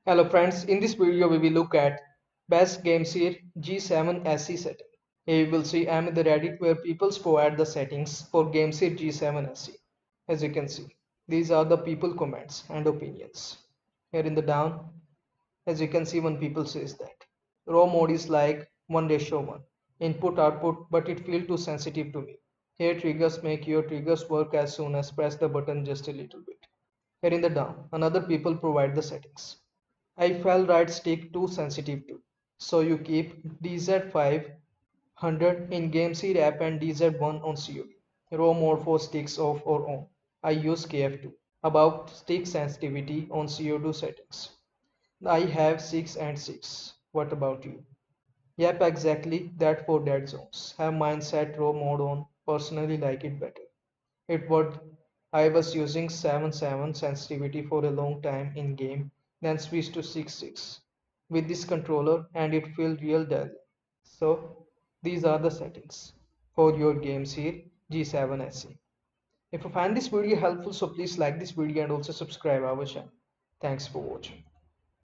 Hello friends, in this video we will look at best GameSir G7 SE setting. Here you will see I'm in the Reddit where people provide the settings for GameSir G7 SE. As you can see, these are the people comments and opinions. Here in the down, as you can see one people says that raw mode is like 1:1 input output but it feels too sensitive to me. Here triggers make your triggers work as soon as press the button just a little bit. Here in the down, another people provide the settings. I felt right stick too sensitive to. So you keep DZ500 in GameSir app and DZ1 on COD. Raw mode for sticks off or on. I use KF2. About stick sensitivity on CO2 settings. I have 6 and 6. What about you? Yep, exactly that for dead zones. Have mine set raw mode on. Personally like it better. It would I was using 7.7 sensitivity for a long time in game, then switched to 6.6 with this controller and it felt real dull. So these are the settings for your GameSir G7 SE. If you find this video helpful, so please like this video and also subscribe our channel. Thanks for watching.